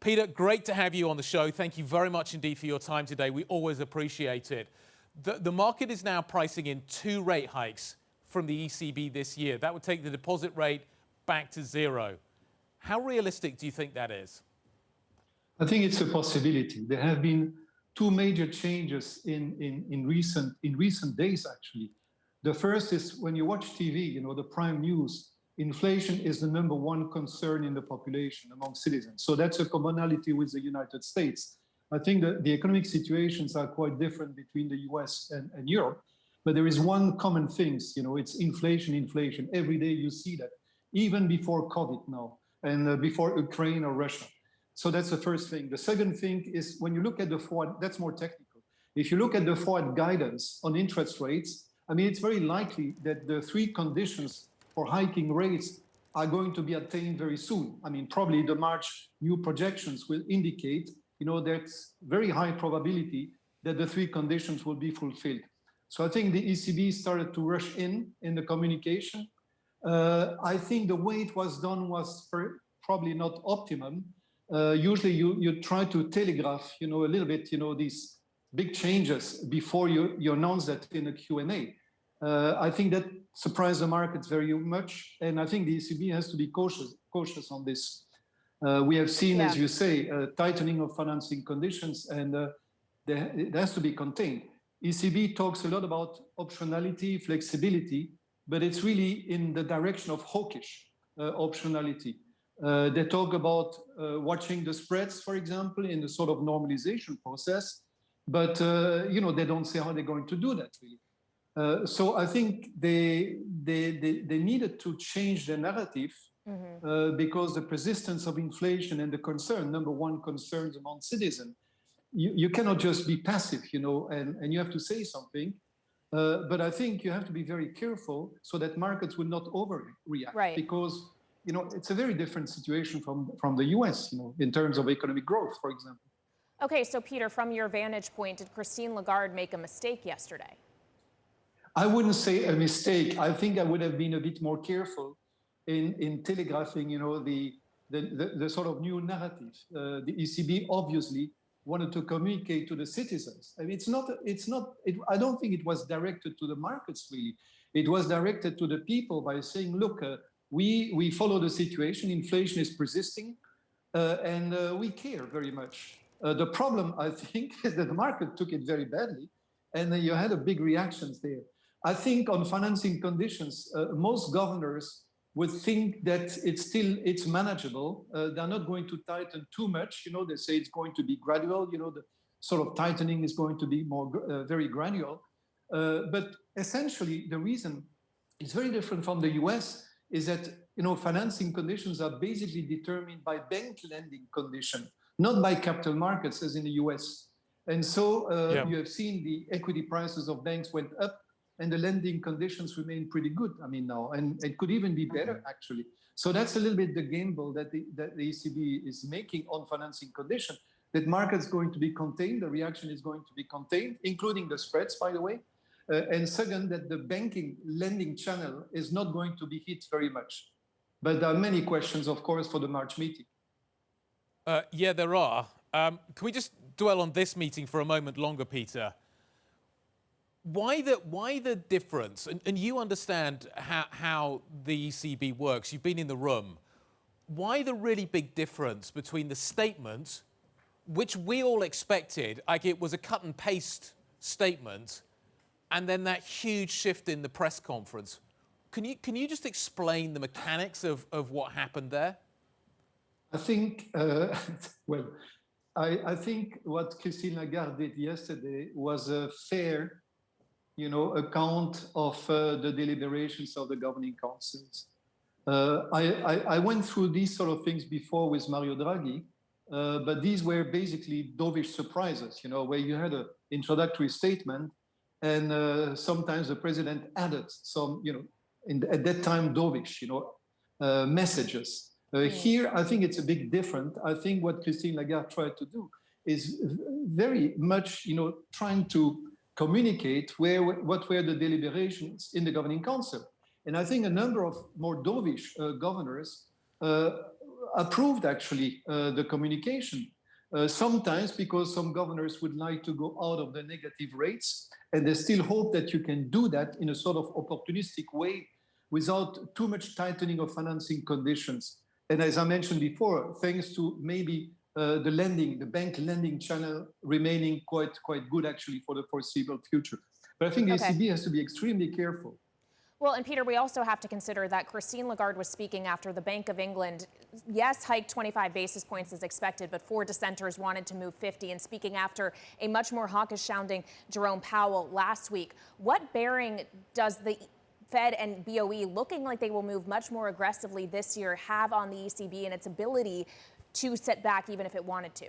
Peter, great to have you on the show. Thank you very much indeed for your time today. We always appreciate it. The market is now pricing in 2 rate hikes from the ECB this year. That would take the deposit rate back to 0. How realistic do you think that is? I think it's a possibility. There have been 2 major changes in recent days, actually. The first is when you watch TV, the prime news, inflation is the #1 concern in the population among citizens. So that's a commonality with the United States. I think that the economic situations are quite different between the US and Europe, but there is one common thing, it's inflation. Every day you see that, even before COVID now, and before Ukraine or Russia. So that's the first thing. The second thing is when you look at the forward, that's more technical. If you look at the forward guidance on interest rates, it's very likely that the 3 conditions for hiking rates are going to be attained very soon. Probably the March new projections will indicate, there's very high probability that the 3 conditions will be fulfilled. So I think the ECB started to rush in the communication. I think the way it was done was probably not optimum. Usually you try to telegraph, a little bit, these big changes before you announce that in a Q&A. I think that surprised the markets very much, and I think the ECB has to be cautious on this. We have seen, as you say, a tightening of financing conditions, and it has to be contained. ECB talks a lot about optionality, flexibility, but it's really in the direction of hawkish optionality. They talk about watching the spreads, for example, in the sort of normalization process, but they don't say how they're going to do that really. So I think they needed to change the narrative because the persistence of inflation and the concern, #1 concerns among citizens, you cannot just be passive, and you have to say something. But I think you have to be very careful so that markets will not overreact, right? Because it's a very different situation from the US, in terms of economic growth, for example. Okay, so Peter, from your vantage point, did Christine Lagarde make a mistake yesterday? I wouldn't say a mistake. I think I would have been a bit more careful in telegraphing, the sort of new narrative. The ECB obviously wanted to communicate to the citizens. I don't think it was directed to the markets really. It was directed to the people by saying, look, we follow the situation, inflation is persisting, and we care very much. The problem, I think, is that the market took it very badly, and you had a big reactions there. I think on financing conditions, most governors would think that it's manageable. They're not going to tighten too much. They say it's going to be gradual. The sort of tightening is going to be more very gradual. But essentially, the reason it's very different from the US is that financing conditions are basically determined by bank lending condition, not by capital markets as in the US. And so you have seen the equity prices of banks went up, and the lending conditions remain pretty good, now, and it could even be better, actually. So that's a little bit the gamble that the ECB is making on financing condition, that market's going to be contained, the reaction is going to be contained, including the spreads, by the way. And second, that the banking lending channel is not going to be hit very much. But there are many questions, of course, for the March meeting. Yeah, there are. Can we just dwell on this meeting for a moment longer, Peter? Why the difference? And you understand how the ECB works. You've been in the room. Why the really big difference between the statement, which we all expected, like it was a cut and paste statement, and then that huge shift in the press conference? Can you just explain the mechanics of what happened there? I think, I think what Christine Lagarde did yesterday was a fair account of the deliberations of the governing councils. I went through these sort of things before with Mario Draghi, but these were basically dovish surprises, where you had an introductory statement, and sometimes the president added some, at that time, dovish, messages. Here, I think it's a bit different. I think what Christine Lagarde tried to do is very much, trying to communicate what were the deliberations in the governing council. And I think a number of more dovish governors approved actually the communication. Sometimes because some governors would like to go out of the negative rates, and they still hope that you can do that in a sort of opportunistic way without too much tightening of financing conditions. And as I mentioned before, thanks to maybe the bank lending channel remaining quite good actually for the foreseeable future. But I think the ECB has to be extremely careful. Well, and Peter, we also have to consider that Christine Lagarde was speaking after the Bank of England, yes, hiked 25 basis points as expected, but 4 dissenters wanted to move 50, and speaking after a much more hawkish-sounding Jerome Powell last week. What bearing does the Fed and BOE, looking like they will move much more aggressively this year, have on the ECB and its ability to sit back even if it wanted to?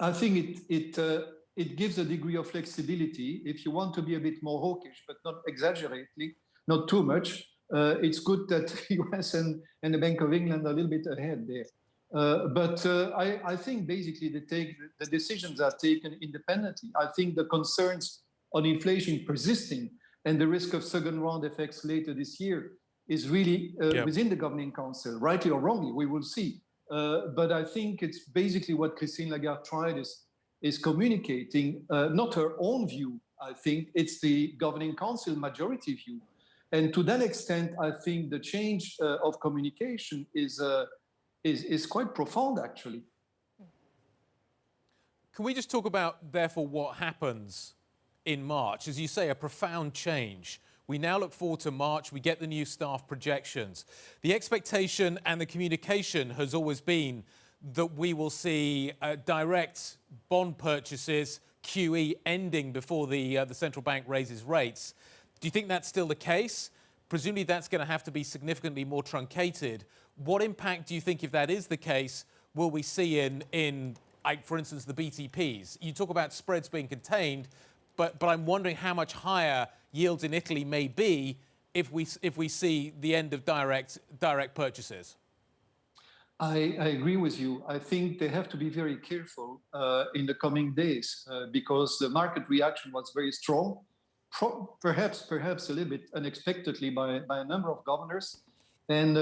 I think it gives a degree of flexibility. If you want to be a bit more hawkish, but not exaggerately, not too much, it's good that the US and the Bank of England are a little bit ahead there. But I think basically the decisions are taken independently. I think the concerns on inflation persisting and the risk of second round effects later this year is really within the Governing Council, rightly or wrongly, we will see. But I think it's basically what Christine Lagarde tried is communicating, not her own view, I think, it's the Governing Council majority view. And to that extent, I think the change of communication is quite profound, actually. Can we just talk about, therefore, what happens in March? As you say, a profound change. We now look forward to March. We get the new staff projections. The expectation and the communication has always been that we will see direct bond purchases, QE, ending before the central bank raises rates. Do you think that's still the case? Presumably that's going to have to be significantly more truncated. What impact do you think, if that is the case, will we see in like, for instance, the BTPs? You talk about spreads being contained, but I'm wondering how much higher yields in Italy may be if we see the end of direct purchases. I agree with you. I think they have to be very careful in the coming days because the market reaction was very strong, perhaps a little bit unexpectedly by a number of governors. And,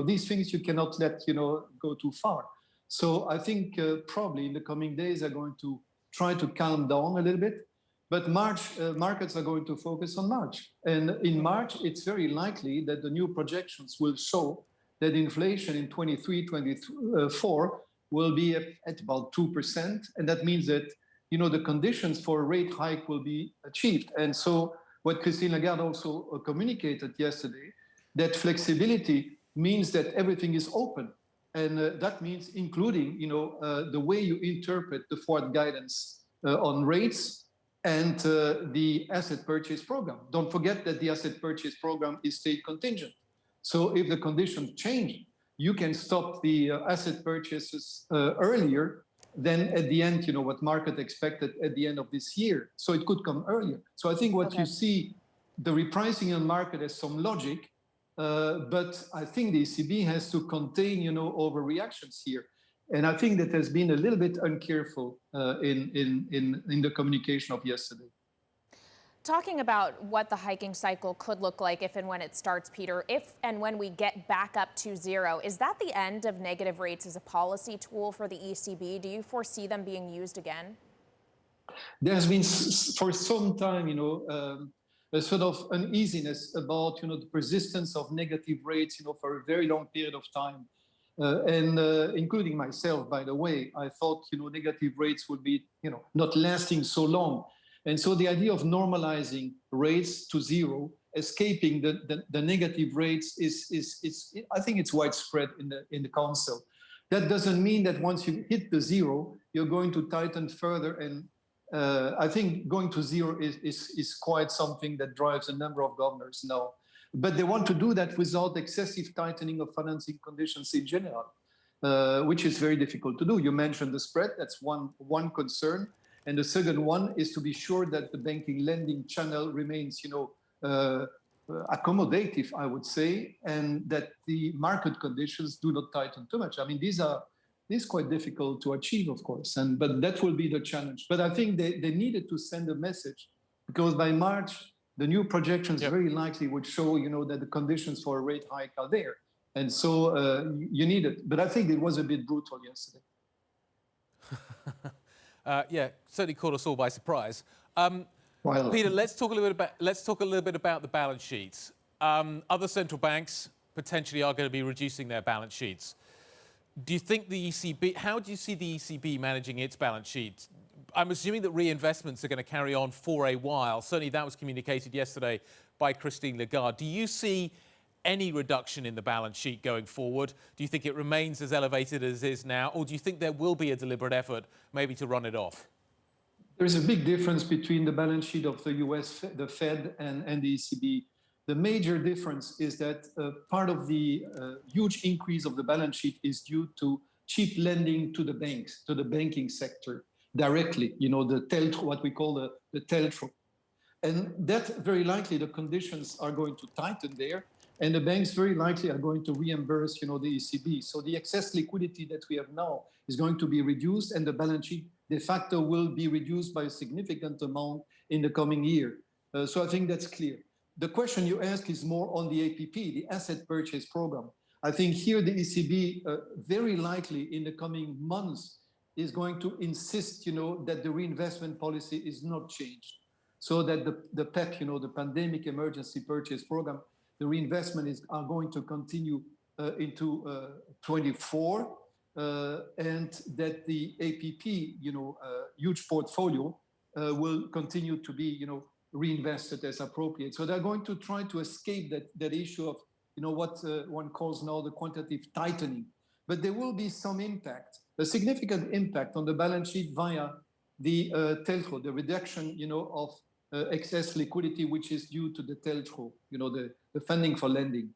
these things you cannot let, go too far. So I think probably in the coming days are going to try to calm down a little bit. But March, markets are going to focus on March. And in March, it's very likely that the new projections will show that inflation in 23-24 will be at about 2%. And that means that, the conditions for a rate hike will be achieved. And so what Christine Lagarde also communicated yesterday, that flexibility means that everything is open. And that means including, the way you interpret the forward guidance on rates and the asset purchase program. Don't forget that the asset purchase program is state contingent. So if the conditions change, you can stop the asset purchases earlier than at the end, what market expected at the end of this year. So it could come earlier. So I think what you see, the repricing in the market has some logic, but I think the ECB has to contain, overreactions here. And I think that has been a little bit uncareful in the communication of yesterday. Talking about what the hiking cycle could look like if and when it starts, Peter, if and when we get back up to zero, is that the end of negative rates as a policy tool for the ECB? Do you foresee them being used again? There's been for some time, a sort of uneasiness about, the persistence of negative rates, for a very long period of time. And including myself, by the way, I thought, negative rates would be, not lasting so long. And so the idea of normalizing rates to zero, escaping the negative rates is I think it's widespread in the council. That doesn't mean that once you hit the zero, you're going to tighten further. And I think going to zero is quite something that drives a number of governors now. But they want to do that without excessive tightening of financing conditions in general, which is very difficult to do. You mentioned the spread. That's one concern. And the second one is to be sure that the banking lending channel remains, accommodative, I would say, and that the market conditions do not tighten too much. I mean, these are quite difficult to achieve, of course, but that will be the challenge. But I think they needed to send a message because by March, the new projections very likely would show, that the conditions for a rate hike are there. And so you need it. But I think it was a bit brutal yesterday. Yeah, certainly caught us all by surprise. Well, Peter, let's talk a little bit about the balance sheets. Other central banks potentially are going to be reducing their balance sheets. Do you think the ECB? How do you see the ECB managing its balance sheet? I'm assuming that reinvestments are going to carry on for a while. Certainly, that was communicated yesterday by Christine Lagarde. Do you see any reduction in the balance sheet going forward? Do you think it remains as elevated as it is now, or do you think there will be a deliberate effort maybe to run it off? there's a big difference between the balance sheet of the US, the Fed, and the ECB. The major difference is that part of the huge increase of the balance sheet is due to cheap lending to the banks, to the banking sector directly, the TLTRO, what we call the TLTRO. And that very likely the conditions are going to tighten there, and the banks very likely are going to reimburse, the ECB. So the excess liquidity that we have now is going to be reduced, and the balance sheet de facto will be reduced by a significant amount in the coming year. So I think that's clear. The question you ask is more on the APP, the Asset Purchase Program. I think here the ECB very likely in the coming months is going to insist, that the reinvestment policy is not changed. So that the PEP, the Pandemic Emergency Purchase Program, the reinvestment are going to continue into 24, and that the APP, huge portfolio will continue to be, reinvested as appropriate. So they're going to try to escape that issue of, what one calls now the quantitative tightening. But there will be some impact, a significant impact on the balance sheet via the TLTRO, the reduction, of excess liquidity, which is due to the TLTRO, the funding for lending.